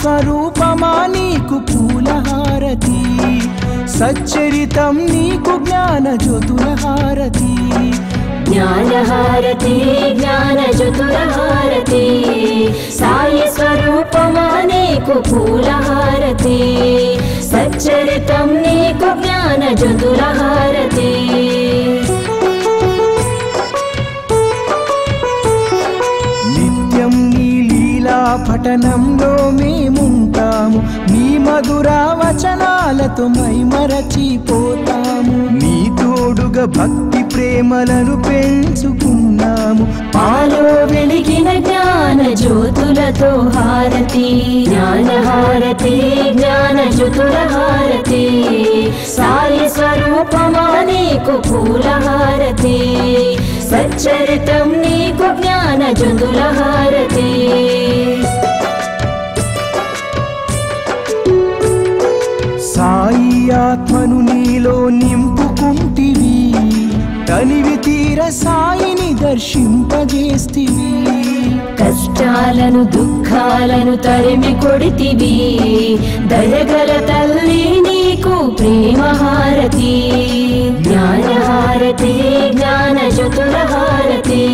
స్వరూపమా నీకు పూలహారతి, సచ్చరితం నీకు జ్ఞాన జ్యోతుల హారతి. జ్ఞానహారతి జ్ఞానజ్యోతులహారతి, సాయి స్వరూపమా నీకు పూలహారతి, సచ్చరితం నీకు జ్ఞానజ్యోతులహారతి. నిత్యం నీ లీలా పఠనంలో మేముంటాము, నీ మధుర వచనాలతో మైమరచిపోతాము. నీ తోడుగా భక్తి ప్రేమలను పెంచుకున్నాము. పాలో వెలిగిన జ్ఞాన జ్యోతులతో హారతి, జ్ఞానహారతి జ్ఞానజ్యోతులహారతి, సాయి స్వరూపమా నీకు పూలహారతి, సచ్చరితం నీకు జ్ఞానజ్యోతులహారతి. సాయి ఆత్మను నీలో నింపుకుంటివి, తనివి తీర సాయిని దర్శింపజేస్తివి. కష్టాలను దుఃఖాలను తరిమి కొడితివి, దయగల తల్లి నీకు ప్రేమహారతి. జ్ఞానహారతి జ్ఞానజ్యోతులహారతి,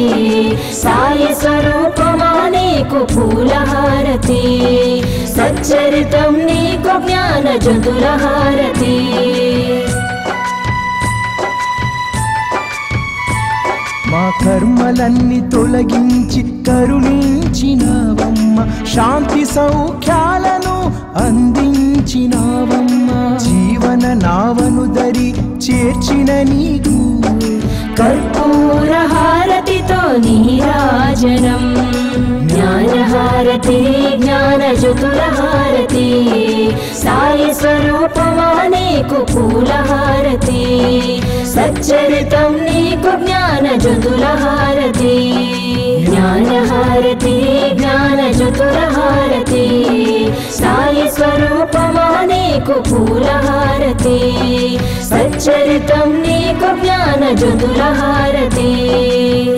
సాయి స్వరూపమా నీకు పూలహారతి, సచ్చరితం నీకు జ్ఞానజ్యోతులహారతి. మా కర్మలన్నీ తొలగించి కరుణించినావమ్మ, శాంతి సౌఖ్యాలను అందించినావమ్మ. జీవన నావను దరి చేర్చిన నీకు కర్పూర హారతితో నీరాజనం. జ్ఞానహారతి జ్ఞానజ్యోతులహారతి, సాయి స్వరూపమా నీకు పూలహారతి, సచ్చరితం నీకు జ్ఞానజ్యోతులహారతి. జ్ఞానహారతి జ్ఞానజ్యోతులహారతి, సాయి స్వరూపమా నీకు పూలహారతి, సచ్చరితం నీకు జ్ఞానజ్యోతులహారతి,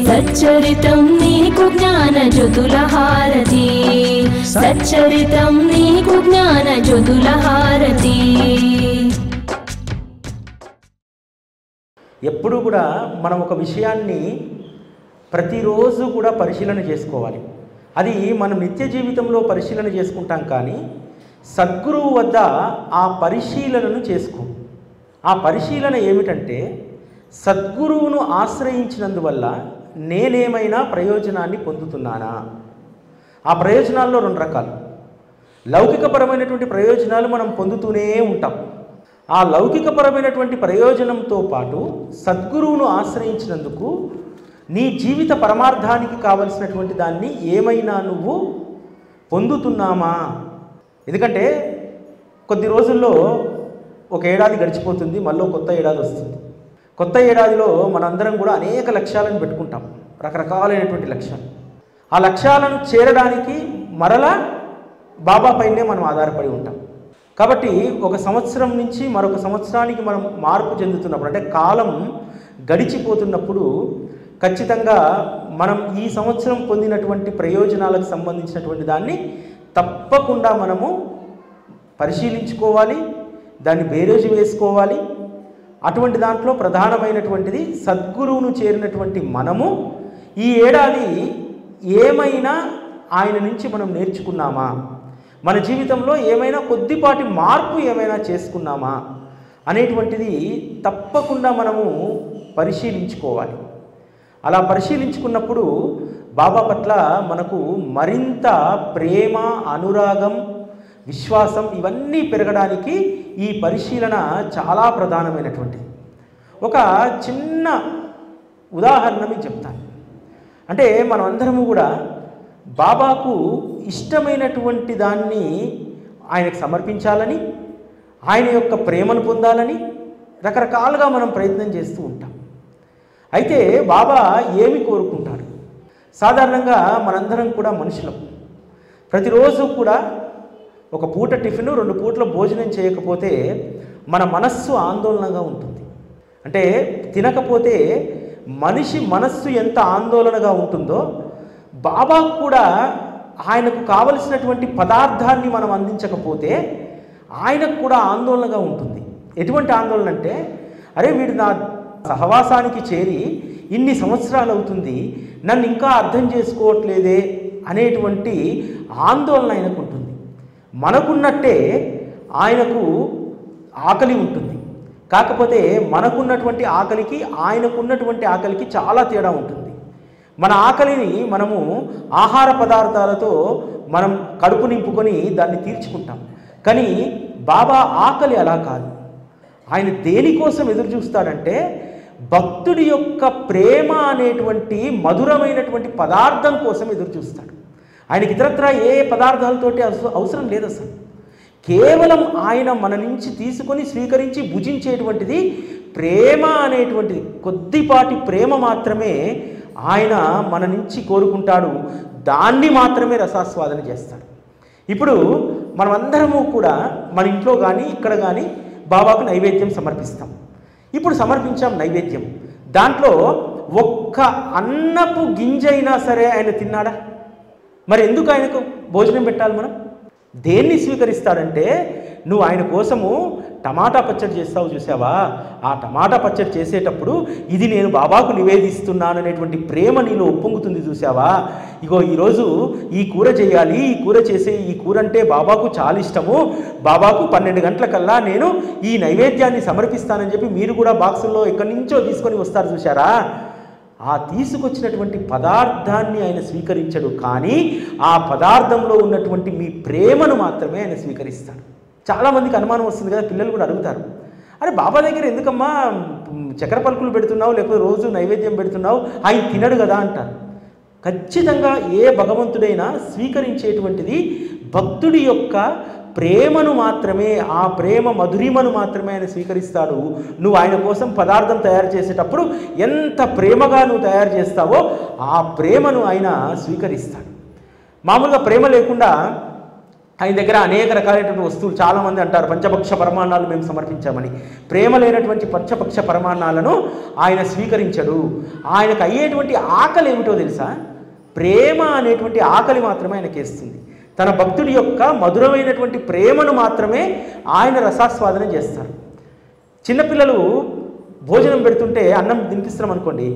సచ్చరితం నీకు జ్ఞానజ్యోతులహారతి, సచ్చరితం నీకు జ్ఞానజ్యోతులహారతి. ఎప్పుడు కూడా మనం ఒక విషయాన్ని ప్రతిరోజు కూడా పరిశీలన చేసుకోవాలి. అది మనం నిత్య జీవితంలో పరిశీలన చేసుకుంటాం, కానీ సద్గురువు వద్ద ఆ పరిశీలనను చేసుకో. ఆ పరిశీలన ఏమిటంటే, సద్గురువును ఆశ్రయించినందువల్ల నేనేమైనా ప్రయోజనాన్ని పొందుతున్నానా? ఆ ప్రయోజనాల్లో రెండు రకాలు. లౌకికపరమైనటువంటి ప్రయోజనాలు మనం పొందుతూనే ఉంటాం. ఆ లౌకికపరమైనటువంటి ప్రయోజనంతో పాటు సద్గురువును ఆశ్రయించినందుకు నీ జీవిత పరమార్థానికి కావలసినటువంటి దాన్ని ఏమైనా నువ్వు పొందుతున్నామా? ఎందుకంటే కొద్ది రోజుల్లో ఒక ఏడాది గడిచిపోతుంది, మళ్ళీ కొత్త ఏడాది వస్తుంది. కొత్త ఏడాదిలో మనందరం కూడా అనేక లక్ష్యాలను పెట్టుకుంటాం, రకరకాలైనటువంటి లక్ష్యాలు. ఆ లక్ష్యాలను చేరడానికి మరలా బాబా పైనే మనం ఆధారపడి ఉంటాం. కాబట్టి ఒక సంవత్సరం నుంచి మరొక సంవత్సరానికి మనం మార్పు చెందుతున్నప్పుడు, అంటే కాలం గడిచిపోతున్నప్పుడు ఖచ్చితంగా మనం ఈ సంవత్సరం పొందినటువంటి ప్రయోజనాలకు సంబంధించినటువంటి దాన్ని తప్పకుండా మనము పరిశీలించుకోవాలి, దాన్ని బేరేజు వేసుకోవాలి. అటువంటి దాంట్లో ప్రధానమైనటువంటిది సద్గురువును చేరినటువంటి మనము ఈ ఏడాది ఏమైనా ఆయన నుంచి మనం నేర్చుకున్నామా, మన జీవితంలో ఏమైనా కొద్దిపాటి మార్పు ఏమైనా చేసుకున్నామా అనేటువంటిది తప్పకుండా మనము పరిశీలించుకోవాలి. అలా పరిశీలించుకున్నప్పుడు బాబా పట్ల మనకు మరింత ప్రేమ, అనురాగం, విశ్వాసం ఇవన్నీ పెరగడానికి ఈ పరిశీలన చాలా ప్రధానమైనటువంటిది. ఒక చిన్న ఉదాహరణ మీకు చెప్తాను. అంటే మనం అందరము కూడా బాబాకు ఇష్టమైనటువంటి దాన్ని ఆయనకు సమర్పించాలని, ఆయన యొక్క ప్రేమను పొందాలని రకరకాలుగా మనం ప్రయత్నం చేస్తూ ఉంటాం. అయితే బాబా ఏమి కోరుకుంటారు? సాధారణంగా మనందరం కూడా మనుషులం. ప్రతిరోజు కూడా ఒక పూట టిఫిన్, 2 పూట్ల భోజనం చేయకపోతే మన మనస్సు ఆందోళనగా ఉంటుంది. అంటే తినకపోతే మనిషి మనస్సు ఎంత ఆందోళనగా ఉంటుందో బాబాకు కూడా ఆయనకు కావలసినటువంటి పదార్థాన్ని మనం అందించకపోతే ఆయనకు కూడా ఆందోళనగా ఉంటుంది. ఎటువంటి ఆందోళన అంటే, అరే వీడు నా సహవాసానికి చేరి ఇన్ని సంవత్సరాలు అవుతుంది, నన్ను ఇంకా అర్థం చేసుకోవట్లేదే అనేటువంటి ఆందోళన ఆయనకు ఉంటుంది. మనకున్నట్టే ఆయనకు ఆకలి ఉంటుంది. కాకపోతే మనకున్నటువంటి ఆకలికి ఆయనకున్నటువంటి ఆకలికి చాలా తేడా ఉంటుంది. మన ఆకలిని మనము ఆహార పదార్థాలతో మనం కడుపు నింపుకొని దాన్ని తీర్చుకుంటాం. కానీ బాబా ఆకలి అలా కాదు. ఆయన దేనికోసం ఎదురు చూస్తాడంటే భక్తుడి యొక్క ప్రేమ అనేటువంటి మధురమైనటువంటి పదార్థం కోసం ఎదురు చూస్తాడు. ఆయనకి ఇతరత్రా ఏ పదార్థాలతోటి అవసరం లేదు అసలు. కేవలం ఆయన మన నుంచి తీసుకొని స్వీకరించి భుజించేటువంటిది ప్రేమ అనేటువంటిది, కొద్దిపాటి ప్రేమ మాత్రమే ఆయన మన నుంచి కోరుకుంటాడు. దాన్ని మాత్రమే రసాస్వాదన చేస్తాడు. ఇప్పుడు మనమందరము కూడా మన ఇంట్లో కానీ ఇక్కడ కానీ బాబాకు నైవేద్యం సమర్పిస్తాం. ఇప్పుడు సమర్పించాం నైవేద్యం, దాంట్లో ఒక్క అన్నపు గింజైనా సరే ఆయన తిన్నాడా? మరి ఎందుకు ఆయనకు భోజనం పెట్టాలి? మనం దేన్ని స్వీకరిస్తాడంటే, నువ్వు ఆయన కోసము టమాటా పచ్చడి చేస్తావు చూసావా, ఆ టమాటా పచ్చడి చేసేటప్పుడు ఇది నేను బాబాకు నివేదిస్తున్నాను అనేటువంటి ప్రేమ నీలో ఉప్పొంగుతుంది చూసావా. ఇగో ఈరోజు ఈ కూర చేయాలి, ఈ కూర చేసే ఈ కూర అంటే బాబాకు చాలా ఇష్టము, బాబాకు 12 గంటలకల్లా నేను ఈ నైవేద్యాన్ని సమర్పిస్తానని చెప్పి మీరు కూడా బాక్సుల్లో ఎక్కడి నుంచో తీసుకొని వస్తారు చూసారా. ఆ తీసుకొచ్చినటువంటి పదార్థాన్ని ఆయన స్వీకరించడు, కానీ ఆ పదార్థంలో ఉన్నటువంటి మీ ప్రేమను మాత్రమే ఆయన స్వీకరిస్తాడు. చాలామందికి అనుమానం వస్తుంది కదా, పిల్లలు కూడా అడుగుతారు, అరే బాబా దగ్గర ఎందుకమ్మా చక్కెర పలుకులు పెడుతున్నావు, లేకపోతే రోజు నైవేద్యం పెడుతున్నావు, ఆయన తినడు కదా అంటారు. ఖచ్చితంగా ఏ భగవంతుడైనా స్వీకరించేటువంటిది భక్తుడి యొక్క ప్రేమను మాత్రమే, ఆ ప్రేమ మధురిమను మాత్రమే ఆయన స్వీకరిస్తాడు. నువ్వు ఆయన కోసం పదార్థం తయారు చేసేటప్పుడు ఎంత ప్రేమగా నువ్వు తయారు చేస్తావో ఆ ప్రేమను ఆయన స్వీకరిస్తాడు. మామూలుగా ప్రేమ లేకుండా ఆయన దగ్గర అనేక రకాలైనటువంటి వస్తువులు, చాలామంది అంటారు పంచపక్ష పరమాన్నాలు మేము సమర్పించామని. ప్రేమ లేనటువంటి పంచపక్ష పరమాన్నాలను ఆయన స్వీకరించడు. ఆయనకు అయ్యేటువంటి ఆకలి ఏమిటో తెలుసా? ప్రేమ అనేటువంటి ఆకలి మాత్రమే ఆయనకి వేస్తుంది. తన భక్తుడి యొక్క మధురమైనటువంటి ప్రేమను మాత్రమే ఆయన రసాస్వాదన చేస్తారు. చిన్నపిల్లలు భోజనం పెడుతుంటే అన్నం తినిపిస్తున్నాం అనుకోండి,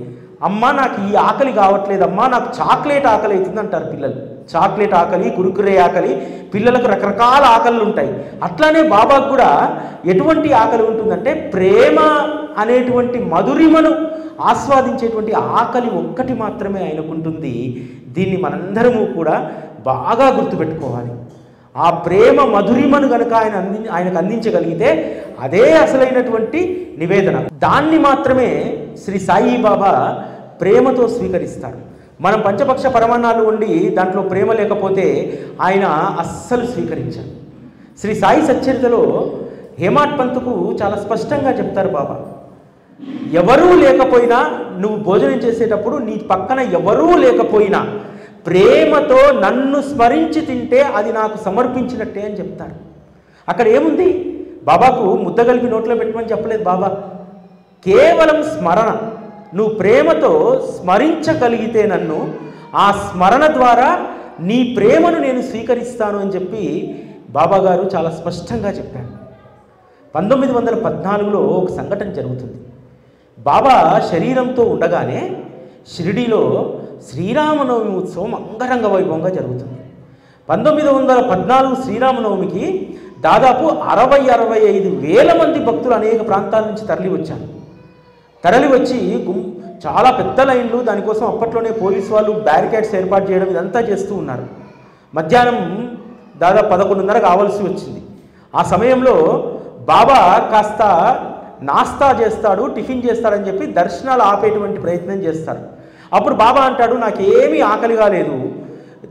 అమ్మ నాకు ఈ ఆకలి కావట్లేదు, అమ్మ నాకు చాక్లెట్ ఆకలి అవుతుంది అంటారు పిల్లలు. చాక్లెట్ ఆకలి, కురుకురే ఆకలి, పిల్లలకు రకరకాల ఆకలిలు ఉంటాయి. అట్లానే బాబాకు కూడా ఎటువంటి ఆకలి ఉంటుందంటే ప్రేమ అనేటువంటి మధురిమను ఆస్వాదించేటువంటి ఆకలి ఒక్కటి మాత్రమే ఆయనకు ఉంటుంది. దీన్ని మనందరము కూడా బాగా గుర్తుపెట్టుకోవాలి. ఆ ప్రేమ మధురిమను కనుక ఆయనకు అందించగలిగితే అదే అసలైనటువంటి నివేదన. దాన్ని మాత్రమే శ్రీ సాయిబాబా ప్రేమతో స్వీకరిస్తాడు. మనం పంచపక్ష పరమాన్నాలు ఉండి దాంట్లో ప్రేమ లేకపోతే ఆయన అస్సలు స్వీకరించారు. శ్రీ సాయి సచ్చరితలో హేమాడ్ పంత్కు చాలా స్పష్టంగా చెప్తారు బాబా, ఎవరూ లేకపోయినా నువ్వు భోజనం చేసేటప్పుడు నీ పక్కన ఎవరూ లేకపోయినా ప్రేమతో నన్ను స్మరించి తింటే అది నాకు సమర్పించినట్టే అని చెప్తారు. అక్కడ ఏముంది? బాబాకు ముద్ద కలిపి నోట్లో పెట్టమని చెప్పలేదు బాబా. కేవలం స్మరణ, నువ్వు ప్రేమతో స్మరించగలిగితే నన్ను, ఆ స్మరణ ద్వారా నీ ప్రేమను నేను స్వీకరిస్తాను అని చెప్పి బాబా గారు చాలా స్పష్టంగా చెప్పారు. 1914లో ఒక సంఘటన జరుగుతుంది. బాబా శరీరంతో ఉండగానే షిరిడీలో శ్రీరామనవమి ఉత్సవం అంగరంగ వైభవంగా జరుగుతుంది. 1914 శ్రీరామనవమికి దాదాపు 60-65 వేల మంది భక్తులు అనేక ప్రాంతాల నుంచి తరలి వచ్చి చాలా పెద్ద లైన్లు, దానికోసం అప్పట్లోనే పోలీసు వాళ్ళు బ్యారికేడ్స్ ఏర్పాటు చేయడం ఇదంతా చేస్తూ ఉన్నారు. మధ్యాహ్నం దాదాపు 11:30 కావాల్సి వచ్చింది. ఆ సమయంలో బాబా కాస్త నాస్తా చేస్తాడు, టిఫిన్ చేస్తాడని చెప్పి దర్శనాలు ఆపేటువంటి ప్రయత్నం చేస్తారు. అప్పుడు బాబా అంటాడు, నాకేమీ ఆకలిగా లేదు,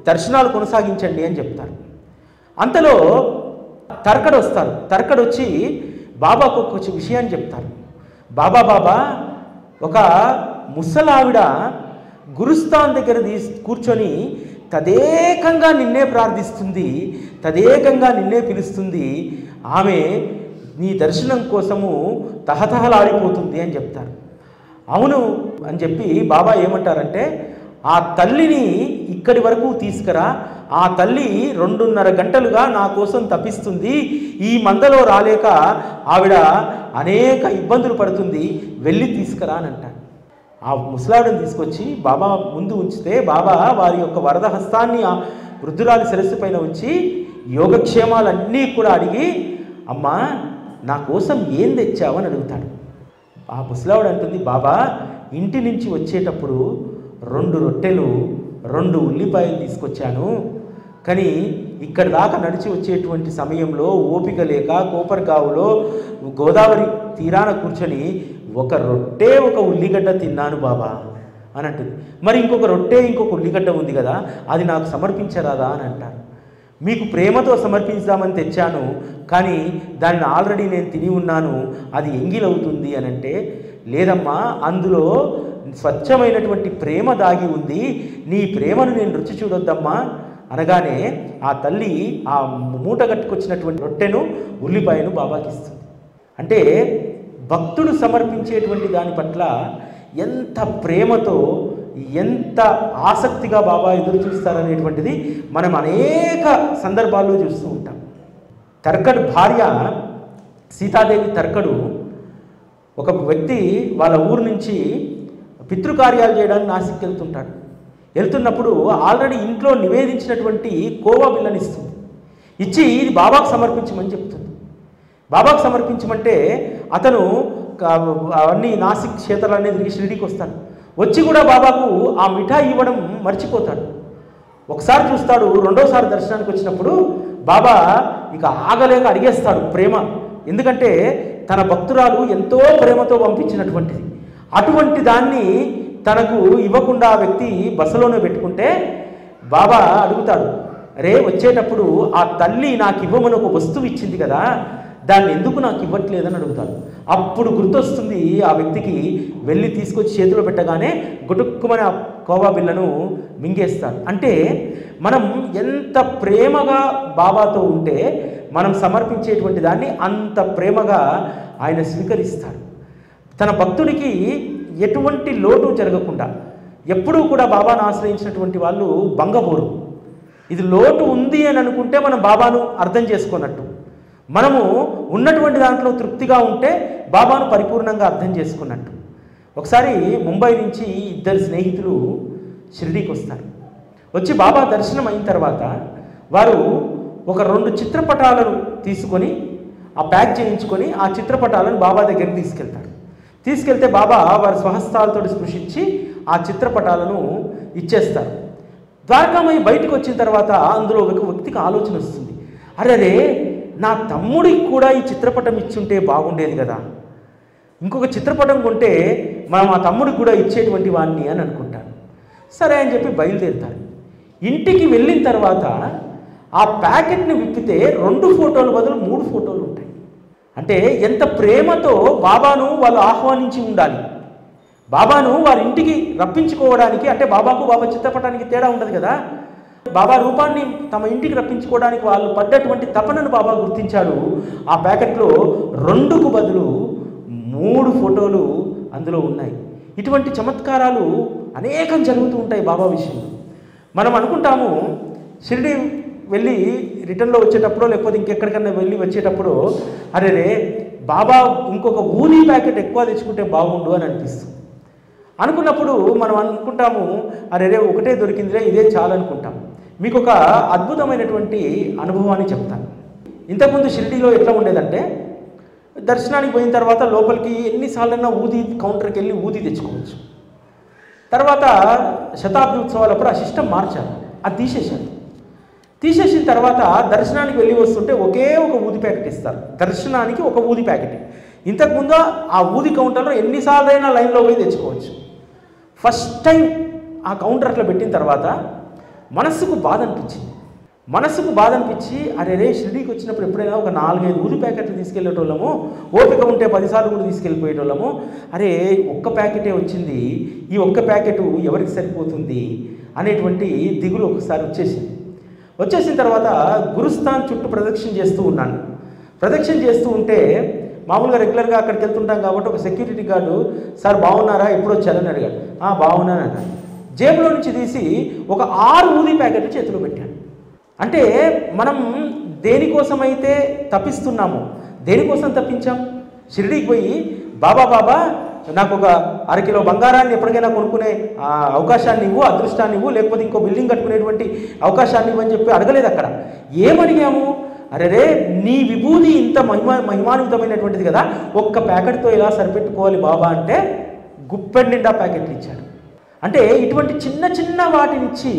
దర్శనాలు కొనసాగించండి అని చెప్తారు. అంతలో తర్కడ్ వస్తారు. తర్కడ్ వచ్చి బాబాకు ఒక విషయాన్ని చెప్తారు. బాబా ఒక ముసలావిడ గురుస్థాన్ దగ్గర కూర్చొని తదేకంగా నిన్నే ప్రార్థిస్తుంది, తదేకంగా నిన్నే పిలుస్తుంది, ఆమె నీ దర్శనం కోసము తహతహలాడిపోతుంది అని చెప్తారు. అవును అని చెప్పి బాబా ఏమంటారంటే, ఆ తల్లిని ఇక్కడి వరకు తీసుకురా, ఆ తల్లి 2.5 గంటలుగా నా కోసం తపిస్తుంది, ఈ మందలో రాలేక ఆవిడ అనేక ఇబ్బందులు పడుతుంది, వెళ్ళి తీసుకురా అని అంటాడు. ఆ ముసలాడుని తీసుకొచ్చి బాబా ముందు ఉంచితే బాబా వారి యొక్క వరద హస్తాన్ని ఆ వృద్ధురాలి శిరస్సు పైన ఉంచి యోగక్షేమాలన్నీ కూడా అడిగి, అమ్మా నా కోసం ఏం తెచ్చావు అని అడుగుతాడు. ఆ ముసలావిడ అంటుంది, బాబా ఇంటి నుంచి వచ్చేటప్పుడు 2 రొట్టెలు 2 ఉల్లిపాయలు తీసుకొచ్చాను, కానీ ఇక్కడ దాకా నడిచి వచ్చేటువంటి సమయంలో ఓపిక లేక కోపర్గావులో గోదావరి తీరాన కూర్చొని 1 రొట్టె 1 ఉల్లిగడ్డ తిన్నాను బాబా అని అంటుంది. మరి ఇంకొక రొట్టె ఇంకొక ఉల్లిగడ్డ ఉంది కదా, అది నాకు సమర్పించరాదా అని అంటారు. మీకు ప్రేమతో సమర్పించామని తెచ్చాను, కానీ దానిని ఆల్రెడీ నేను తిని ఉన్నాను, అది ఎంగిలవుతుంది అని అంటే, లేదమ్మా అందులో స్వచ్ఛమైనటువంటి ప్రేమ దాగి ఉంది, నీ ప్రేమను నేను రుచి చూడొద్దమ్మా అనగానే ఆ తల్లి ఆ మూట కట్టుకొచ్చినటువంటి రొట్టెను ఉల్లిపాయను బాబాకి ఇస్తుంది. అంటే భక్తుడు సమర్పించేటువంటి దాని పట్ల ఎంత ప్రేమతో ఎంత ఆసక్తిగా బాబా ఎదురు చూస్తారనేటువంటిది మనం అనేక సందర్భాల్లో చూస్తూ ఉంటాం. తర్కడ్ భార్య సీతాదేవి తర్కడు ఒక వ్యక్తి వాళ్ళ ఊరు నుంచి పితృకార్యాలు చేయడానికి నాసిక్ వెళ్తుంటాడు. వెళ్తున్నప్పుడు ఆల్రెడీ ఇంట్లో నివేదించినటువంటి కోవా బిల్లని ఇస్తుంది. ఇచ్చి ఇది బాబాకు సమర్పించమని చెప్తుంది. బాబాకు సమర్పించమంటే అతను అవన్నీ నాసిక్ క్షేత్రాలన్నీ తిరిగి షిరిడీకి వస్తాడు. వచ్చి కూడా బాబాకు ఆ మిఠాయి ఇవ్వడం మర్చిపోతాడు. ఒకసారి చూస్తాడు, రెండోసారి దర్శనానికి వచ్చినప్పుడు బాబా ఇక ఆగలేక అడిగేస్తాడు ప్రేమ. ఎందుకంటే తన భక్తురాలు ఎంతో ప్రేమతో పంపించినటువంటిది, అటువంటి దాన్ని తనకు ఇవ్వకుండా ఆ వ్యక్తి బస్సులోనే పెట్టుకుంటే బాబా అడుగుతాడు, అరే వచ్చేటప్పుడు ఆ తల్లి నాకు ఇవ్వమని ఒక వస్తువు ఇచ్చింది కదా, దాన్ని ఎందుకు నాకు ఇవ్వట్లేదని అడుగుతాడు. అప్పుడు గుర్తొస్తుంది ఆ వ్యక్తికి, వెళ్ళి తీసుకొచ్చి చేతిలో పెట్టగానే గుటుక్కుమని ఆ కోవా బిళ్ళను మింగేస్తాడు. అంటే మనం ఎంత ప్రేమగా బాబాతో ఉంటే మనం సమర్పించేటువంటి దాన్ని అంత ప్రేమగా ఆయన స్వీకరిస్తాడు. తన భక్తుడికి ఎటువంటి లోటు జరగకుండా ఎప్పుడూ కూడా బాబాను ఆశ్రయించినటువంటి వాళ్ళు బంగబోరు. ఇది లోటు ఉంది అని అనుకుంటే మనం బాబాను అర్థం చేసుకున్నట్టు, మనము ఉన్నటువంటి దాంట్లో తృప్తిగా ఉంటే బాబాను పరిపూర్ణంగా అర్థం చేసుకున్నట్టు. ఒకసారి ముంబై నుంచి 2 స్నేహితులు షిరిడీకి వస్తారు. వచ్చి బాబా దర్శనం అయిన తర్వాత వారు ఒక 2 చిత్రపటాలను తీసుకొని ఆ ప్యాక్ చేయించుకొని ఆ చిత్రపటాలను బాబా దగ్గరికి తీసుకెళ్తారు. తీసుకెళ్తే బాబా వారి స్వహస్తాలతో స్పృశించి ఆ చిత్రపటాలను ఇచ్చేస్తారు. ద్వారకామయ్య బయటకు వచ్చిన తర్వాత అందులో ఒక వ్యక్తికి ఆలోచన వస్తుంది, అరే నా తమ్ముడికి కూడా ఈ చిత్రపటం ఇచ్చుంటే బాగుండేది కదా, ఇంకొక చిత్రపటం కొంటే మనం ఆ తమ్ముడికి కూడా ఇచ్చేటువంటి వాడిని అని అనుకుంటాను. సరే అని చెప్పి బయలుదేరుతారు. ఇంటికి వెళ్ళిన తర్వాత ఆ ప్యాకెట్ని విప్పితే 2 ఫోటోల బదులు 3 ఫోటోలు ఉంటాయి. అంటే ఎంత ప్రేమతో బాబాను వాళ్ళు ఆహ్వానించి ఉండాలి. బాబాను వారి ఇంటికి రప్పించుకోవడానికి, అంటే బాబాకు బాబా చిత్రపటానికి తేడా ఉండదు కదా, బాబా రూపాన్ని తమ ఇంటికి రప్పించుకోవడానికి వాళ్ళు పడ్డటువంటి తపనను బాబా గుర్తించాడు. ఆ ప్యాకెట్లో 2కు బదులు 3 ఫోటోలు అందులో ఉన్నాయి. ఇటువంటి చమత్కారాలు అనేకం జరుగుతూ ఉంటాయి బాబా విషయంలో. మనం అనుకుంటాము షిరిడి వెళ్ళి రిటర్న్లో వచ్చేటప్పుడు లేకపోతే ఇంకెక్కడికన్నా వెళ్ళి వచ్చేటప్పుడు అరే బాబా ఇంకొక ఊది ప్యాకెట్ ఎక్కువ తెచ్చుకుంటే బాగుండు అని అనిపిస్తుంది. అనుకున్నప్పుడు మనం అనుకుంటాము అరే ఒకటే దొరికిందిలే ఇదే చాలు అనుకుంటాం. మీకు ఒక అద్భుతమైనటువంటి అనుభవాన్ని చెప్తాను. ఇంతకుముందు షిరిడీలో ఎట్లా ఉండేదంటే దర్శనానికి పోయిన తర్వాత లోపలికి ఎన్నిసార్లన్నా ఊది కౌంటర్కి వెళ్ళి ఊది తెచ్చుకోవచ్చు. తర్వాత శతాబ్ది ఉత్సవాలప్పుడు ఆ సిస్టమ్ మార్చారు, అది తీసేశారు. తీసేసిన తర్వాత దర్శనానికి వెళ్ళి వస్తుంటే ఒకే ఒక ఊది ప్యాకెట్ ఇస్తారు, దర్శనానికి ఒక ఊది ప్యాకెట్. ఇంతకుముందు ఆ ఊది కౌంటర్లో ఎన్నిసార్లైనా లైన్లో పోయి తెచ్చుకోవచ్చు. ఫస్ట్ టైం ఆ కౌంటర్ అట్లా పెట్టిన తర్వాత మనస్సుకు బాధ అనిపించి అరే షిరిడీకి వచ్చినప్పుడు ఎప్పుడైనా ఒక 4-5 ఊది ప్యాకెట్లు తీసుకెళ్ళేటోళ్ళము, ఓపిక ఉంటే 10 సార్లు కూడా తీసుకెళ్ళిపోయేటోళ్ళము. అరే ఒక్క ప్యాకెటే వచ్చింది, ఈ ఒక్క ప్యాకెట్ ఎవరికి సరిపోతుంది అనేటువంటి దిగులు ఒకసారి వచ్చేసిన తర్వాత గురుస్థాన్ చుట్టూ ప్రదక్షిణ చేస్తూ ఉన్నాను. ప్రదక్షిణ చేస్తూ ఉంటే మామూలుగా రెగ్యులర్గా అక్కడికి వెళ్తుంటాం కాబట్టి ఒక సెక్యూరిటీ గార్డు, సార్ బాగున్నారా, ఎప్పుడు వచ్చారని అడిగాడు. బాగున్నాను అన్నాడు. జేబులో నుంచి తీసి ఒక 6 ఊది ప్యాకెట్లు చేతిలో పెట్టాడు. అంటే మనం దేనికోసమైతే తప్పిస్తున్నామో, దేనికోసం తప్పించాం? షిరిడీకి పోయి బాబా బాబా నాకు ఒక అరకిలో బంగారాన్ని ఎప్పటికైనా కొనుక్కునే అవకాశాన్ని ఇవ్వు, అదృష్టాన్ని ఇవ్వు, లేకపోతే ఇంకో బిల్డింగ్ కట్టుకునేటువంటి అవకాశాన్ని ఇవ్వని చెప్పి అడగలేదు. అక్కడ ఏమడిగాము? అరే నీ విభూది ఇంత మహిమాన్వితమైనటువంటిది కదా, ఒక్క ప్యాకెట్తో ఇలా సరిపెట్టుకోవాలి బాబా అంటే గుప్పెడి నిండా ప్యాకెట్లు ఇచ్చాడు. అంటే ఇటువంటి చిన్న చిన్న వాటినిచ్చి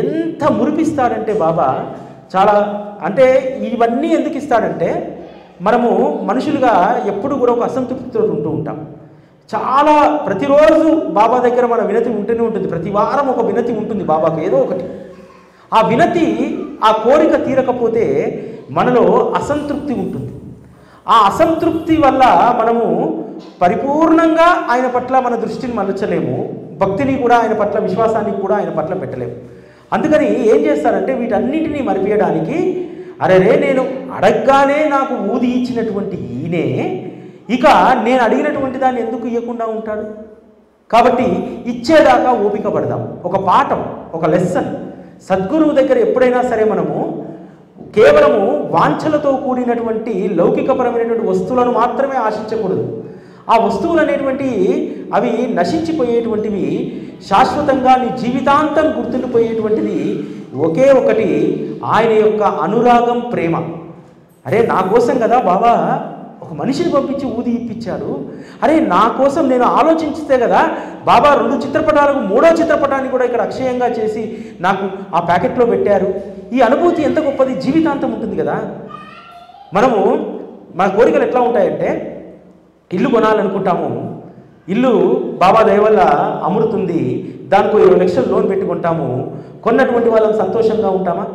ఎంత మురిపిస్తాడంటే బాబా చాలా. అంటే ఇవన్నీ ఎందుకు ఇస్తాడంటే మనము మనుషులుగా ఎప్పుడు కూడా ఒక అసంతృప్తితో ఉంటూ ఉంటాం. చాలా ప్రతిరోజు బాబా దగ్గర మన వినతి ఉంటూనే ఉంటుంది. ప్రతి వారం ఒక వినతి ఉంటుంది బాబాకు, ఏదో ఒకటి. ఆ వినతి, ఆ కోరిక తీరకపోతే మనలో అసంతృప్తి ఉంటుంది. ఆ అసంతృప్తి వల్ల మనము పరిపూర్ణంగా ఆయన పట్ల మన దృష్టిని మలచలేము, భక్తిని కూడా ఆయన పట్ల, విశ్వాసాన్ని కూడా ఆయన పట్ల పెట్టలేము. అందుకని ఏం చేస్తారంటే వీటన్నిటినీ మరిపించడానికి, అరే నేను అడగగానే నాకు ఊది ఇచ్చినటువంటి ఈయనే ఇక నేను అడిగినటువంటి దాన్ని ఎందుకు ఇవ్వకుండా ఉంటాడు? కాబట్టి ఇచ్చేదాకా ఓపిక పడదాం. ఒక పాఠం, ఒక లెసన్. సద్గురువు దగ్గర ఎప్పుడైనా సరే మనము కేవలము వాంఛలతో కూడినటువంటి లౌకికపరమైనటువంటి వస్తువులను మాత్రమే ఆశించకూడదు. ఆ వస్తువులు అనేటువంటి అవి నశించిపోయేటువంటివి, శాశ్వతంగా నీ జీవితాంతం గుర్తుండిపోయేటువంటిది ఒకే ఒకటి, ఆయన యొక్క అనురాగం, ప్రేమ. అరే నా కోసం కదా బాబా ఒక మనిషిని పంపించి ఊది ఇప్పించాడు. అరే నా కోసం నేను ఆలోచించితే కదా బాబా 2 చిత్రపటాలకు 3వ చిత్రపటాన్ని కూడా ఇక్కడ అక్షయంగా చేసి నాకు ఆ ప్యాకెట్లో పెట్టారు. ఈ అనుభూతి ఎంత గొప్పది, జీవితాంతం ఉంటుంది కదా. మనము మన కోరికలు ఎట్లా ఉంటాయంటే, ఇల్లు కొనాలనుకుంటాము, ఇల్లు బాబా దయ వల్ల అమృతుంది, దానికి 20 లక్షలు లోన్ పెట్టుకుంటాము. కొన్నటువంటి వాళ్ళని సంతోషంగా ఉంటామా?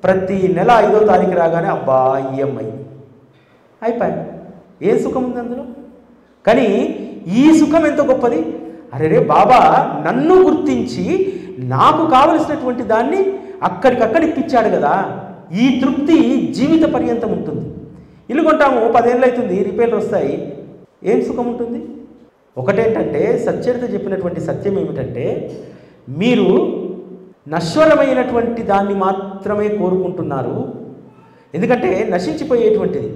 ప్రతి నెల 5వ తారీఖు రాగానే అబ్బా ఈఎంఐ అయిపోయి, ఏ సుఖం ఉంది అందులో? కానీ ఈ సుఖం ఎంత గొప్పది. అరే బాబా నన్ను గుర్తించి నాకు కావలసినటువంటి దాన్ని అక్కడికక్కడ ఇప్పించాడు కదా, ఈ తృప్తి జీవిత పర్యంతం ఉంటుంది. ఇల్లు కొంటాము, 10 ఏళ్ళు అవుతుంది, రిపేర్లు వస్తాయి, ఏం సుఖం ఉంటుంది? ఒకటేంటంటే సచ్చరిత చెప్పినటువంటి సత్యం ఏమిటంటే, మీరు నశ్వరమైనటువంటి దాన్ని మాత్రమే కోరుకుంటున్నారు. ఎందుకంటే నశించిపోయేటువంటిది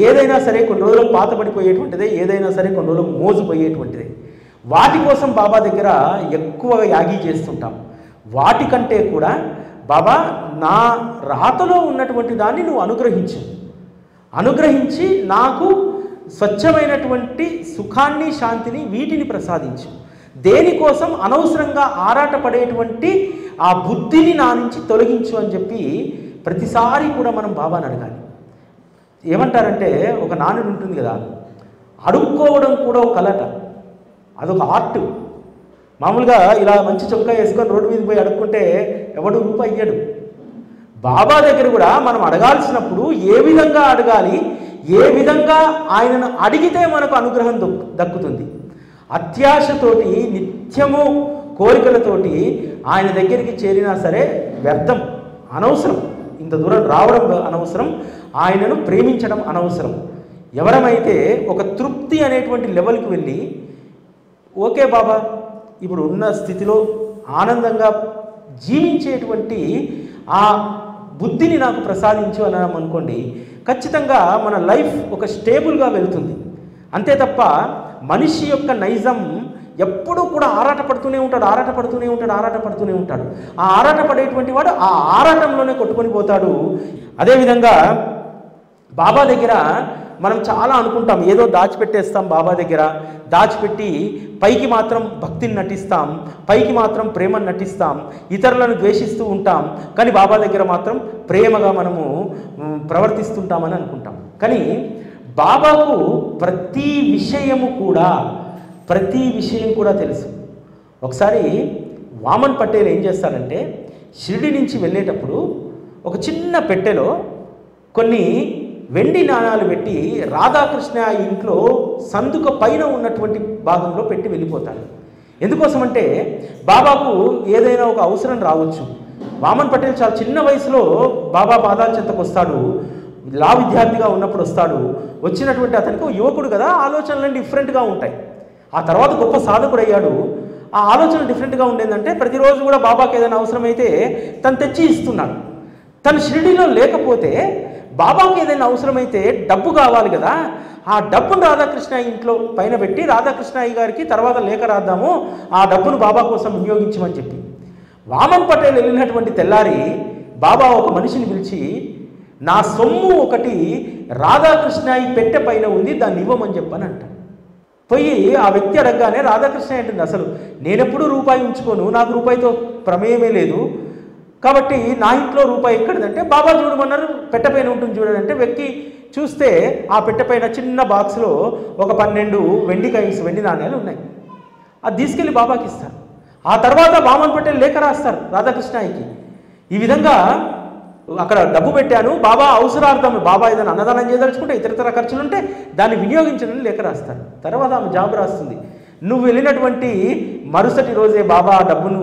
ఏదైనా సరే కొన్ని రోజులు పాతపడిపోయేటువంటిదే, ఏదైనా సరే కొన్ని రోజులు మోజుపోయేటువంటిదే. వాటి కోసం బాబా దగ్గర ఎక్కువగా యాగి చేస్తుంటాం. వాటికంటే కూడా బాబా నా రాతలో ఉన్నటువంటి దాన్ని నువ్వు అనుగ్రహించి నాకు స్వచ్ఛమైనటువంటి సుఖాన్ని, శాంతిని, వీటిని ప్రసాదించు. దేనికోసం అనవసరంగా ఆరాటపడేటువంటి ఆ బుద్ధిని నా నుంచి తొలగించు అని చెప్పి ప్రతిసారి కూడా మనం బాబాని అడగాలి. ఏమంటారంటే ఒక నానుడు ఉంటుంది కదా, అడుక్కోవడం కూడా ఒక కలట, అదొక ఆర్ట్. మామూలుగా ఇలా మంచి చొక్కా వేసుకొని రోడ్డు మీద పోయి అడుక్కుంటే ఎవడు రూపాయి ఇయ్యడు. బాబా దగ్గర కూడా మనం అడగాల్సినప్పుడు ఏ విధంగా అడగాలి, ఏ విధంగా ఆయనను అడిగితే మనకు అనుగ్రహం దక్కుతుంది. అత్యాశతోటి, నిత్యము కోరికలతోటి ఆయన దగ్గరికి చేరినా సరే వ్యర్థం, అనవసరం. ఇంత దూరం రావడం అనవసరం, ఆయనను ప్రేమించడం అనవసరం. ఎవరమైతే ఒక తృప్తి అనేటువంటి లెవెల్కి వెళ్ళి, ఓకే బాబా ఇప్పుడు ఉన్న స్థితిలో ఆనందంగా జీవించేటువంటి ఆ బుద్ధిని నాకు ప్రసాదించు అన్నాం అనుకోండి, ఖచ్చితంగా మన లైఫ్ ఒక స్టేబుల్గా వెళ్తుంది. అంతే తప్ప మనిషి యొక్క నైజం ఎప్పుడూ కూడా ఆరాటపడుతూనే ఉంటాడు. ఆ ఆరాటపడేటువంటి వాడు ఆ ఆరాటంలోనే కొట్టుకొని పోతాడు. అదేవిధంగా బాబా దగ్గర మనం చాలా అనుకుంటాం, ఏదో దాచిపెట్టేస్తాం బాబా దగ్గర, దాచిపెట్టి పైకి మాత్రం భక్తిని నటిస్తాం, పైకి మాత్రం ప్రేమను నటిస్తాం, ఇతరులను ద్వేషిస్తూ ఉంటాం, కానీ బాబా దగ్గర మాత్రం ప్రేమగా మనము ప్రవర్తిస్తుంటామని అనుకుంటాం. కానీ బాబాకు ప్రతి విషయం కూడా తెలుసు. ఒకసారి వామన్ పటేల్ ఏం చేస్తారంటే, షిరిడి నుంచి వెళ్ళేటప్పుడు ఒక చిన్న పెట్టెలో కొన్ని వెండి నాణాలు పెట్టి రాధాకృష్ణ ఇంట్లో సందుక పైన ఉన్నటువంటి భాగంలో పెట్టి వెళ్ళిపోతాడు. ఎందుకోసమంటే బాబాకు ఏదైనా ఒక అవసరం రావచ్చు. వామన్ పటేల్ చాలా చిన్న వయసులో బాబా పాదాల చెంతకు వస్తాడు, లా విద్యార్థిగా ఉన్నప్పుడు వస్తాడు. వచ్చినటువంటి అతనికి యువకుడు కదా, ఆలోచనలు డిఫరెంట్గా ఉంటాయి. ఆ తర్వాత గొప్ప సాధకుడు అయ్యాడు. ఆ ఆలోచన డిఫరెంట్గా ఉండేదంటే ప్రతిరోజు కూడా బాబాకి ఏదైనా అవసరమైతే తను తెచ్చి ఇస్తున్నాడు. తను షిరిడీలో లేకపోతే బాబాకి ఏదైనా అవసరమైతే డబ్బు కావాలి కదా, ఆ డబ్బును రాధాకృష్ణయ్య ఇంట్లో పైన పెట్టి రాధాకృష్ణయ్య గారికి తర్వాత లేఖ రాద్దాము, ఆ డబ్బును బాబా కోసం వినియోగించమని చెప్పి వామన్ పటేల్ వెళ్ళినటువంటి తెల్లారి బాబా ఒక మనిషిని పిలిచి, నా సొమ్ము ఒకటి రాధాకృష్ణయ్య పెట్టె పైన ఉంది, దాన్ని ఇవ్వమని చెప్పని అంట. పోయి ఆ వ్యక్తి అడగగానే రాధాకృష్ణయ్య అంటుంది, అసలు నేనెప్పుడు రూపాయి ఉంచుకోను, నాకు రూపాయితో ప్రమేయమే లేదు, కాబట్టి నా ఇంట్లో రూపాయి ఎక్కడిదంటే బాబా చూడమన్నారు, పెట్టెపైన ఉంటుంది చూడండి. వ్యక్తి చూస్తే ఆ పెట్టెపైన చిన్న బాక్స్లో ఒక 12 వెండి నాణ్యాలు ఉన్నాయి. అది తీసుకెళ్ళి బాబాకి ఇస్తారు. ఆ తర్వాత వామన్ పటేల్ లేఖ రాస్తారు రాధాకృష్ణయ్యకి, ఈ విధంగా అక్కడ డబ్బు పెట్టాను, బాబా అవసరార్థం, బాబా ఏదైనా అన్నదానం చేయదలుచుకుంటే ఇతరతర ఖర్చులు ఉంటే దాన్ని వినియోగించడానికి లేఖ రాస్తారు. తర్వాత ఆమె జాబ్ రాస్తుంది, నువ్వు వెళ్ళినటువంటి మరుసటి రోజే బాబా ఆ డబ్బును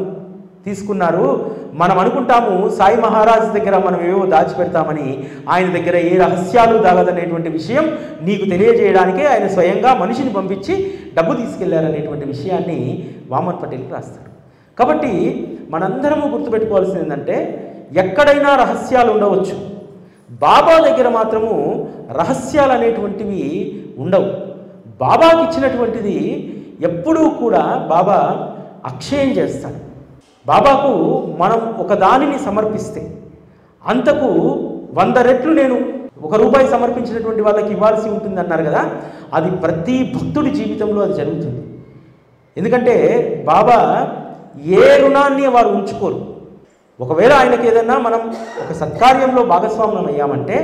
తీసుకున్నారు, మనం అనుకుంటాము సాయి మహారాజ్ దగ్గర మనం ఏవో దాచిపెడతామని, ఆయన దగ్గర ఏ రహస్యాలు దాగదనేటువంటి విషయం నీకు తెలియజేయడానికే ఆయన స్వయంగా మనిషిని పంపించి డబ్బు తీసుకెళ్లారనేటువంటి విషయాన్ని వామన్ పటేల్కి రాస్తారు. కాబట్టి మనందరము గుర్తుపెట్టుకోవాల్సింది ఏంటంటే, ఎక్కడైనా రహస్యాలు ఉండవచ్చు, బాబా దగ్గర మాత్రము రహస్యాలు అనేటువంటివి ఉండవు. బాబాకి ఇచ్చినటువంటిది ఎప్పుడూ కూడా బాబా అక్షయం చేస్తాడు. బాబాకు మనం ఒక దానిని సమర్పిస్తే అంతకు 100 రెట్లు నేను ₹1 సమర్పించినటువంటి వాళ్ళకి ఇవ్వాల్సి ఉంటుంది అన్నారు కదా, అది ప్రతి భక్తుడి జీవితంలో అది జరుగుతుంది. ఎందుకంటే బాబా ఏ రుణాన్ని వారు ఉంచుకోరు. ఒకవేళ ఆయనకి ఏదైనా మనం ఒక సత్కార్యంలో భాగస్వామ్యం అయ్యామంటే,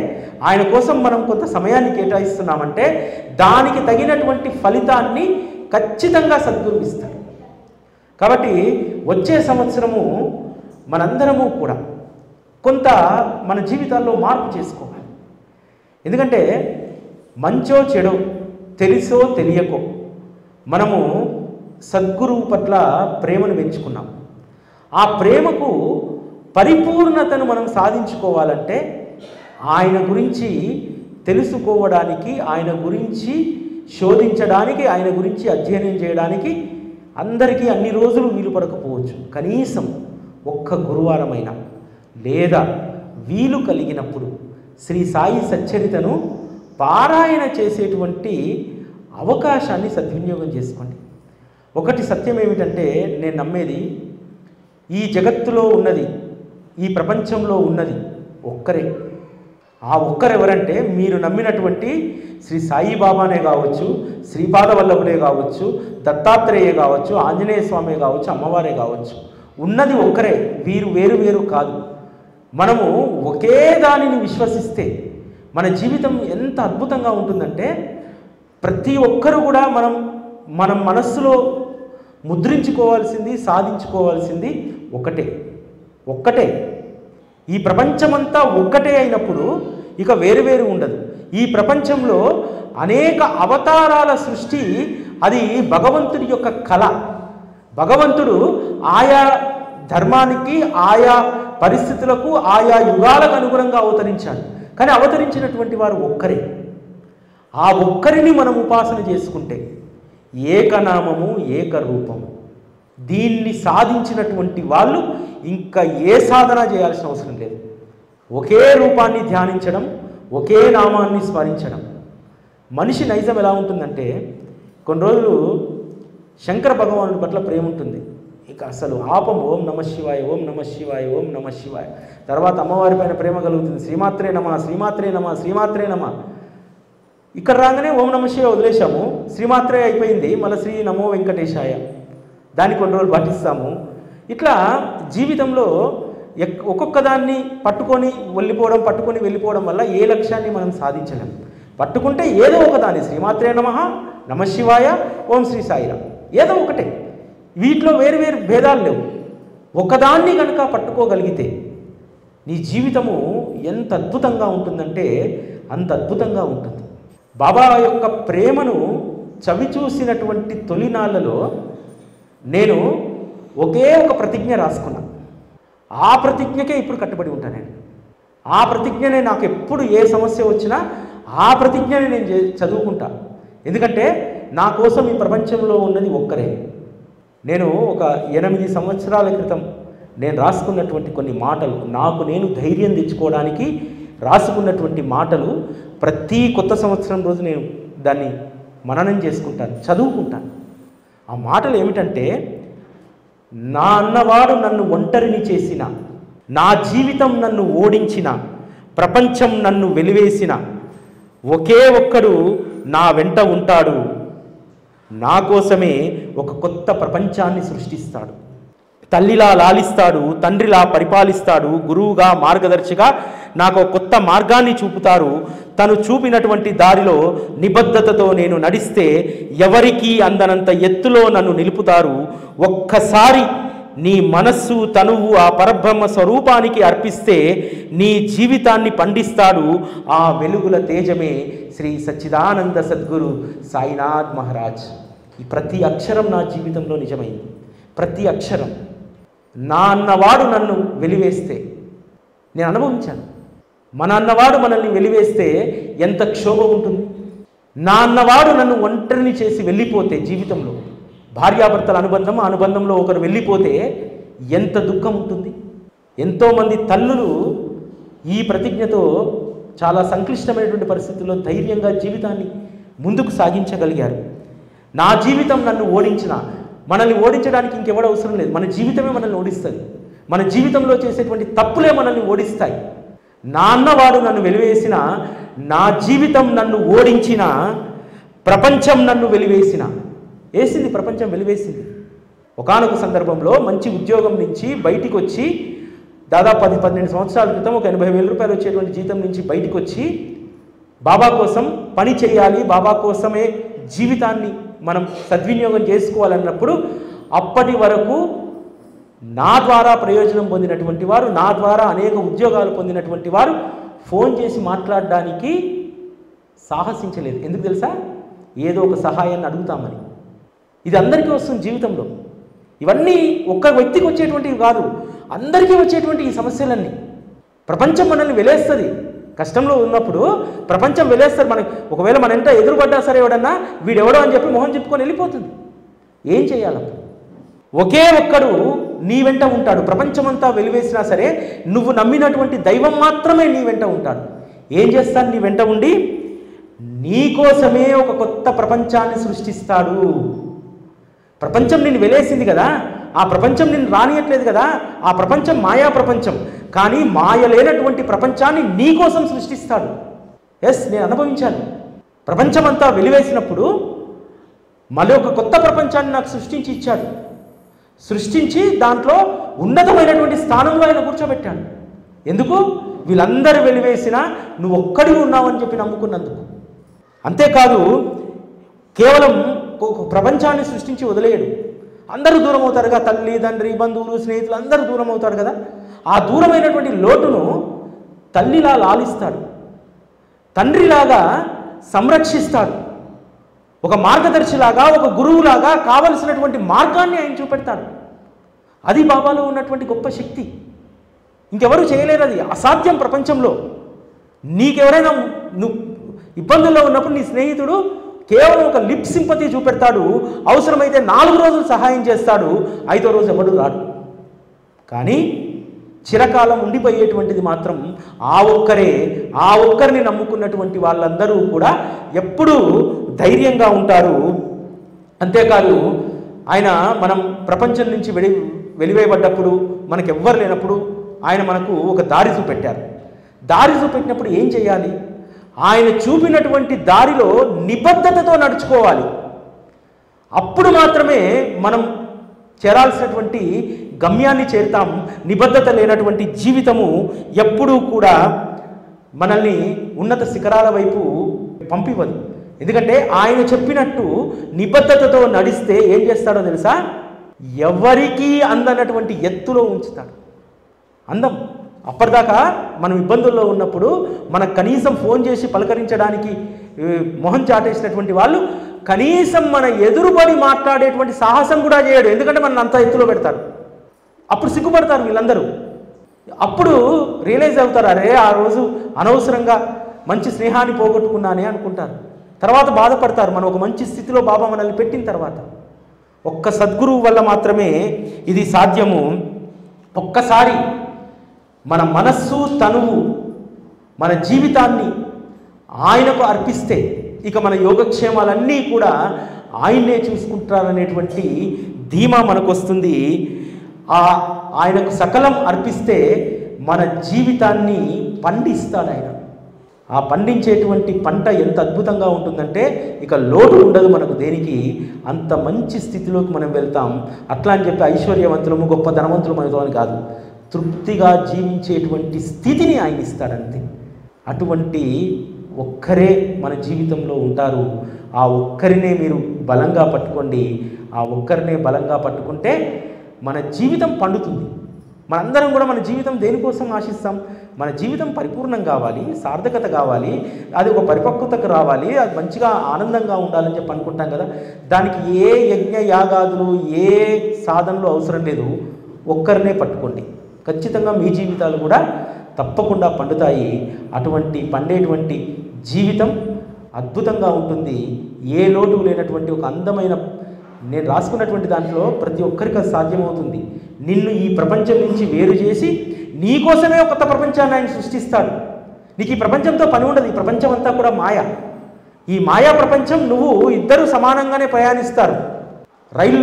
ఆయన కోసం మనం కొంత సమయాన్ని కేటాయిస్తున్నామంటే దానికి తగినటువంటి ఫలితాన్ని ఖచ్చితంగా సద్గురు ఇస్తారు. కాబట్టి వచ్చే సంవత్సరము మనందరము కూడా కొంత మన జీవితాల్లో మార్పు చేసుకోవాలి. ఎందుకంటే మంచో చెడో తెలుసో తెలియకో మనము సద్గురువు పట్ల ప్రేమను పెంచుకున్నాం. ఆ ప్రేమకు పరిపూర్ణతను మనం సాధించుకోవాలంటే ఆయన గురించి తెలుసుకోవడానికి, ఆయన గురించి శోధించడానికి, ఆయన గురించి అధ్యయనం చేయడానికి అందరికీ అన్ని రోజులు వీలు పడకపోవచ్చు. కనీసం ఒక్క గురువారమైనా లేదా వీలు కలిగినప్పుడు శ్రీ సాయి సచ్చరితను పారాయణ చేసేటువంటి అవకాశాన్ని సద్వినియోగం చేసుకోండి. ఒకటి సత్యం ఏమిటంటే, నేను నమ్మేది ఈ జగత్తులో ఉన్నది, ఈ ప్రపంచంలో ఉన్నది ఒక్కరే. ఆ ఒక్కరెవరంటే మీరు నమ్మినటువంటి శ్రీ సాయిబాబానే కావచ్చు, శ్రీపాద వల్లభుడే కావచ్చు, దత్తాత్రేయ కావచ్చు, ఆంజనేయ స్వామి కావచ్చు, అమ్మవారే కావచ్చు, ఉన్నది ఒక్కరే. వీరు వేరు వేరు కాదు. మనము ఒకే దానిని విశ్వసిస్తే మన జీవితం ఎంత అద్భుతంగా ఉంటుందంటే, ప్రతి ఒక్కరు కూడా మన మనస్సులో ముద్రించుకోవాల్సింది, సాధించుకోవాల్సింది ఒక్కటే. ఈ ప్రపంచమంతా ఒక్కటే అయినప్పుడు ఇక వేరు ఉండదు. ఈ ప్రపంచంలో అనేక అవతారాల సృష్టి, అది భగవంతుడి యొక్క కళ. భగవంతుడు ఆయా ధర్మానికి, ఆయా పరిస్థితులకు, ఆయా యుగాలకు అనుగుణంగా అవతరించాడు. కానీ అవతరించినటువంటి వారు ఒక్కరే. ఆ ఒక్కరిని మనం ఉపాసన చేసుకుంటే ఏకనామము, ఏకరూపము, దీన్ని సాధించినటువంటి వాళ్ళు ఇంకా ఏ సాధన చేయాల్సిన అవసరం లేదు. ఒకే రూపాన్ని ధ్యానించడం, ఒకే నామాన్ని స్మరించడం. మనిషి నైజం ఎలా ఉంటుందంటే, కొన్ని రోజులు శంకర భగవానుడి పట్ల ప్రేమ ఉంటుంది, ఇక అసలు ఆపం. ఓం నమ శివాయ, ఓం నమ శివాయ, ఓం నమ శివాయ. తర్వాత అమ్మవారి పైన ప్రేమ కలుగుతుంది, శ్రీమాత్రే నమ, శ్రీమాత్రే నమ, శ్రీమాత్రే నమ. ఇక్కడ రాగానే ఓం నమ శివాయ వదిలేశాము, శ్రీమాత్రే అయిపోయింది, మళ్ళీ శ్రీ నమో వెంకటేశాయ, దాన్ని కొన్ని రోజులు పాటిస్తాము. ఇట్లా జీవితంలో ఒక్కొక్క దాన్ని పట్టుకొని వెళ్ళిపోవడం వల్ల ఏ లక్ష్యాన్ని మనం సాధించలేం. పట్టుకుంటే ఏదో ఒకదాన్ని, శ్రీమాత్రే నమః, నమ శివాయ, ఓం శ్రీ సాయిరామ్, ఏదో ఒకటే. వీటిలో వేరు భేదాలు లేవు. ఒకదాన్ని కనుక పట్టుకోగలిగితే నీ జీవితము ఎంత అద్భుతంగా ఉంటుందంటే అంత అద్భుతంగా ఉంటుంది. బాబా యొక్క ప్రేమను చవిచూసినటువంటి తొలినాళ్లలో నేను ఒకే ఒక ప్రతిజ్ఞ రాసుకున్నా. ఆ ప్రతిజ్ఞకే ఇప్పుడు కట్టుబడి ఉంటాను నేను. ఆ ప్రతిజ్ఞనే నాకు ఎప్పుడు ఏ సమస్య వచ్చినా ఆ ప్రతిజ్ఞని నేను చదువుకుంటా. ఎందుకంటే నా కోసం ఈ ప్రపంచంలో ఉన్నది ఒక్కరే. నేను ఒక 8 సంవత్సరాల క్రితం నేను రాసుకున్నటువంటి కొన్ని మాటలు, నాకు నేను ధైర్యం తెచ్చుకోవడానికి రాసుకున్నటువంటి మాటలు ప్రతి కొత్త సంవత్సరం రోజు నేను దాన్ని మననం చేసుకుంటాను, చదువుకుంటాను. ఆ మాటలు ఏమిటంటే, నా అన్నవాడు నన్ను ఒంటరిని చేసిన, నా జీవితం నన్ను ఓడించిన, ప్రపంచం నన్ను వెలివేసిన ఒకే ఒక్కడు నా వెంట ఉంటాడు. నా కోసమే ఒక కొత్త ప్రపంచాన్ని సృష్టిస్తాడు. తల్లిలా లాలిస్తాడు, తండ్రిలా పరిపాలిస్తాడు, గురువుగా మార్గదర్శిగా నాకు ఒక కొత్త మార్గాన్ని చూపుతారు. తను చూపినటువంటి దారిలో నిబద్ధతతో నేను నడిస్తే ఎవరికీ అందనంత ఎత్తులో నన్ను నిలుపుతారు. ఒక్కసారి నీ మనస్సు తనువు ఆ పరబ్రహ్మ స్వరూపానికి అర్పిస్తే నీ జీవితాన్ని పండిస్తాడు. ఆ వెలుగుల తేజమే శ్రీ సచ్చిదానంద సద్గురు సాయినాథ్ మహారాజ్. ఈ ప్రతి అక్షరం నా జీవితంలో నిజమైంది. ప్రతి అక్షరం. నా అన్నవాడు నన్ను వెలివేస్తే నేను అనుభవించాను. మన అన్నవాడు మనల్ని వెలివేస్తే ఎంత క్షోభ ఉంటుంది. నా అన్నవాడు నన్ను ఒంటరిని చేసి వెళ్ళిపోతే, జీవితంలో భార్యాభర్తల అనుబంధం, ఆ అనుబంధంలో ఒకరు వెళ్ళిపోతే ఎంత దుఃఖం ఉంటుంది. ఎంతోమంది తల్లులు ఈ ప్రతిజ్ఞతో చాలా సంక్లిష్టమైనటువంటి పరిస్థితుల్లో ధైర్యంగా జీవితాన్ని ముందుకు సాగించగలిగారు. నా జీవితం నన్ను ఓడించిన, మనల్ని ఓడించడానికి ఇంకెవడ అవసరం లేదు. మన జీవితమే మనల్ని ఓడిస్తుంది. మన జీవితంలో చేసేటువంటి తప్పులే మనల్ని ఓడిస్తాయి. నా అన్నవాడు నన్ను వెలివేసిన, నా జీవితం నన్ను ఓడించిన, ప్రపంచం నన్ను వెలివేసిన. వేసింది, ప్రపంచం వెలివేసింది. ఒకానొక సందర్భంలో మంచి ఉద్యోగం నుంచి బయటికి వచ్చి, దాదాపు 10-12 సంవత్సరాల క్రితం ఒక 80,000 రూపాయలు వచ్చేటువంటి జీతం నుంచి బయటికి వచ్చి బాబా కోసం పని చేయాలి, బాబా కోసమే జీవితాన్ని మనం సద్వినియోగం చేసుకోవాలన్నప్పుడు, అప్పటి వరకు నా ద్వారా ప్రయోజనం పొందినటువంటి వారు, నా ద్వారా అనేక ఉద్యోగాలు పొందినటువంటి వారు ఫోన్ చేసి మాట్లాడడానికి సాహసించలేదు. ఎందుకు తెలుసా? ఏదో ఒక సహాయాన్ని అడుగుతామని. ఇది అందరికీ వస్తుంది జీవితంలో. ఇవన్నీ ఒక్క వ్యక్తికి వచ్చేటువంటివి కాదు, అందరికీ వచ్చేటువంటి ఈ సమస్యలన్నీ. ప్రపంచం మనల్ని వెలేస్తుంది. కష్టంలో ఉన్నప్పుడు ప్రపంచం వెలేస్తారు. మనకి ఒకవేళ మన ఎంత ఎదురుపడ్డా సరే, ఎవడన్నా వీడెవడో అని చెప్పి మొహం చెప్పుకొని వెళ్ళిపోతుంది. ఏం చేయాలి? ఒకే ఒక్కడు నీ వెంట ఉంటాడు. ప్రపంచమంతా వెలివేసినా సరే నువ్వు నమ్మినటువంటి దైవం మాత్రమే నీ వెంట ఉంటాడు. ఏం చేస్తాడు? నీ వెంట ఉండి నీ కోసమే ఒక కొత్త ప్రపంచాన్ని సృష్టిస్తాడు. ప్రపంచం నిన్ను వెలేసింది కదా, ఆ ప్రపంచం నిన్ను రానియట్లేదు కదా. ఆ ప్రపంచం మాయా ప్రపంచం, కానీ మాయ లేనటువంటి ప్రపంచాన్ని నీ కోసం సృష్టిస్తాడు. ఎస్, నేను అనుభవించాను. ప్రపంచమంతా వెలివేసినప్పుడు మళ్ళీ ఒక కొత్త ప్రపంచాన్ని నాకు సృష్టించి ఇచ్చాడు. సృష్టించి దాంట్లో ఉన్నతమైనటువంటి స్థానంలో ఆయన కూర్చోబెట్టాడు. ఎందుకు? వీళ్ళందరూ వెలివేసినా నువ్వు ఒక్కడివి ఉన్నావని చెప్పి నమ్ముకున్నందుకు. అంతేకాదు, కేవలం ప్రపంచాన్ని సృష్టించి వదిలేయడు. అందరూ దూరం అవుతారు కదా, తల్లి తండ్రి బంధువులు స్నేహితులు అందరూ దూరం అవుతారు కదా. ఆ దూరమైనటువంటి లోటును తల్లిలా లాలిస్తాడు, తండ్రిలాగా సంరక్షిస్తాడు, ఒక మార్గదర్శిలాగా, ఒక గురువులాగా కావలసినటువంటి మార్గాన్ని ఆయన చూపెడతాడు. అది బాబాలో ఉన్నటువంటి గొప్ప శక్తి. ఇంకెవరు చేయలేరు. అది అసాధ్యం ప్రపంచంలో. నీకెవరైనా నువ్వు ఇబ్బందుల్లో ఉన్నప్పుడు నీ స్నేహితుడు కేవలం ఒక లిప్ సింపతి చూపెడతాడు, అవసరమైతే 4 రోజులు సహాయం చేస్తాడు, 5వ రోజు ఎవడు రాడు. కానీ చిరకాలం ఉండిపోయేటువంటిది మాత్రం ఆ ఒక్కరే. ఆ ఒక్కరిని నమ్ముకున్నటువంటి వాళ్ళందరూ కూడా ఎప్పుడూ ధైర్యంగా ఉంటారు. అంతేకాదు, ఆయన మనం ప్రపంచం నుంచి వెలివేయబడ్డప్పుడు, మనకెవ్వరు లేనప్పుడు ఆయన మనకు ఒక దారి చూపెట్టారు. దారి చూపెట్టినప్పుడు ఏం చేయాలి? ఆయన చూపినటువంటి దారిలో నిబద్ధతతో నడుచుకోవాలి. అప్పుడు మాత్రమే మనం చేరాల్సినటువంటి గమ్యాన్ని చేరుతాం. నిబద్ధత లేనటువంటి జీవితము ఎప్పుడూ కూడా మనల్ని ఉన్నత శిఖరాల వైపు పంపివ్వదు. ఎందుకంటే ఆయన చెప్పినట్టు నిబద్ధతతో నడిస్తే ఏం చేస్తాడో తెలుసా? ఎవరికీ అందనటువంటి ఎత్తులో ఉంచుతాడు. అందం. అప్పటిదాకా మనం ఇబ్బందుల్లో ఉన్నప్పుడు మనకు కనీసం ఫోన్ చేసి పలకరించడానికి మొహం చాటేసినటువంటి వాళ్ళు కనీసం మన ఎదురుబడి మాట్లాడేటువంటి సాహసం కూడా చేయడు. ఎందుకంటే మన అంత ఎత్తులో పెడతారు. అప్పుడు సిగ్గుపడతారు వీళ్ళందరూ. అప్పుడు రియలైజ్ అవుతారు, అరే ఆ రోజు అనవసరంగా మంచి స్నేహాన్ని పోగొట్టుకున్నానే అనుకుంటారు. తర్వాత బాధపడతారు. మనం ఒక మంచి స్థితిలో బాబా మనల్ని పెట్టిన తర్వాత. ఒక్క సద్గురువు వల్ల మాత్రమే ఇది సాధ్యము. ఒక్కసారి మన మనస్సు, తనువు, మన జీవితాన్ని ఆయనకు అర్పిస్తే ఇక మన యోగక్షేమాలన్నీ కూడా ఆయన్నే చూసుకుంటారనేటువంటి ధీమా మనకు వస్తుంది. ఆయనకు సకలం అర్పిస్తే మన జీవితాన్ని పండిస్తాడు ఆయన. ఆ పండించేటువంటి పంట ఎంత అద్భుతంగా ఉంటుందంటే ఇక లోటు ఉండదు మనకు దేనికి. అంత మంచి స్థితిలోకి మనం వెళ్తాం. అట్లా అని చెప్పి ఐశ్వర్యవంతులము, గొప్ప ధనవంతులు మనతో అని కాదు, తృప్తిగా జీవించేటువంటి స్థితిని ఆయన ఇస్తాడంతే. అటువంటి ఒక్కరే మన జీవితంలో ఉంటారు. ఆ ఒక్కరినే మీరు బలంగా పట్టుకోండి. ఆ ఒక్కరినే బలంగా పట్టుకుంటే మన జీవితం పండుతుంది. మనందరం కూడా మన జీవితం దేనికోసం ఆశిస్తాం? మన జీవితం పరిపూర్ణం కావాలి, సార్థకత కావాలి, అది ఒక పరిపక్వతకు రావాలి, అది మంచిగా ఆనందంగా ఉండాలని చెప్పి అనుకుంటాం కదా. దానికి ఏ యజ్ఞ యాగాదులు, ఏ సాధనలు అవసరం లేదు. ఒక్కరినే పట్టుకోండి, ఖచ్చితంగా మీ జీవితాలు కూడా తప్పకుండా పండుతాయి. అటువంటి పండేటువంటి జీవితం అద్భుతంగా ఉంటుంది. ఏ లోటు లేనటువంటి ఒక అందమైన, నేను రాసుకున్నటువంటి దాంట్లో ప్రతి ఒక్కరికి అది సాధ్యమవుతుంది. నిన్ను ఈ ప్రపంచం నుంచి వేరు చేసి నీకోసమే ఒక కొత్త ప్రపంచాన్ని ఆయన సృష్టిస్తాడు. నీకు ఈ ప్రపంచంతో పని ఉండదు. ఈ ప్రపంచం అంతా కూడా మాయ. ఈ మాయా ప్రపంచం నువ్వు ఇద్దరు సమానంగానే ప్రయాణిస్తారు రైలు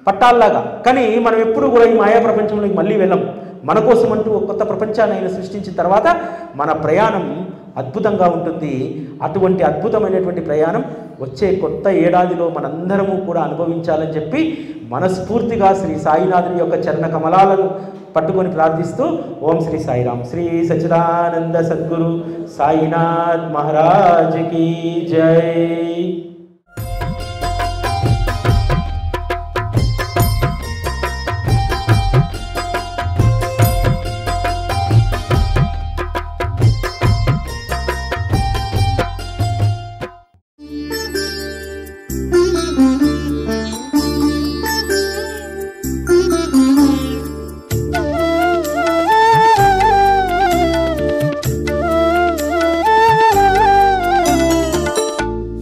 పట్టాల్లాగా. కానీ మనం ఎప్పుడు కూడా ఈ మాయా ప్రపంచంలోకి మళ్ళీ వెళ్ళం. మన కోసం అంటూ ఒక కొత్త ప్రపంచాన్ని ఆయన సృష్టించిన తర్వాత మన ప్రయాణం అద్భుతంగా ఉంటుంది. అటువంటి అద్భుతమైనటువంటి ప్రయాణం వచ్చే కొత్త ఏడాదిలో మనందరము కూడా అనుభవించాలని చెప్పి మనస్ఫూర్తిగా శ్రీ సాయినాథుని యొక్క చరణ కమలాలను పట్టుకొని ప్రార్థిస్తూ ఓం శ్రీ సాయిరామ్. శ్రీ సచ్చిదానంద సద్గురు సాయినాథ్ మహారాజ్ కీ జై.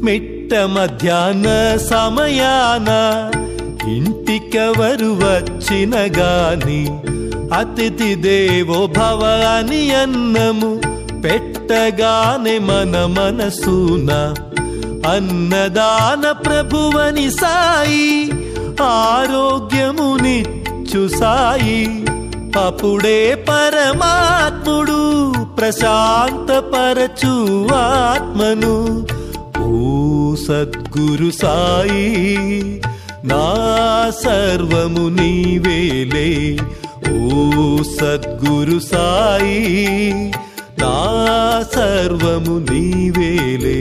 మిట్ట మధ్యాహ్న సమయాన ఇంటికెవరు వచ్చిన గాని అతిథి దేవో భవ అని అన్నము పెట్టగానే మన మనసున అన్నదాన ప్రభువని సాయి ఆరోగ్యమునిచ్చు సాయి. అప్పుడే పరమాత్ముడు ప్రశాంతపరచు ఆత్మను. ఓ సద్గురు సాయి నా సర్వము నీవేలే. ఓ సద్గురు సాయి నా సర్వము నీవేలే.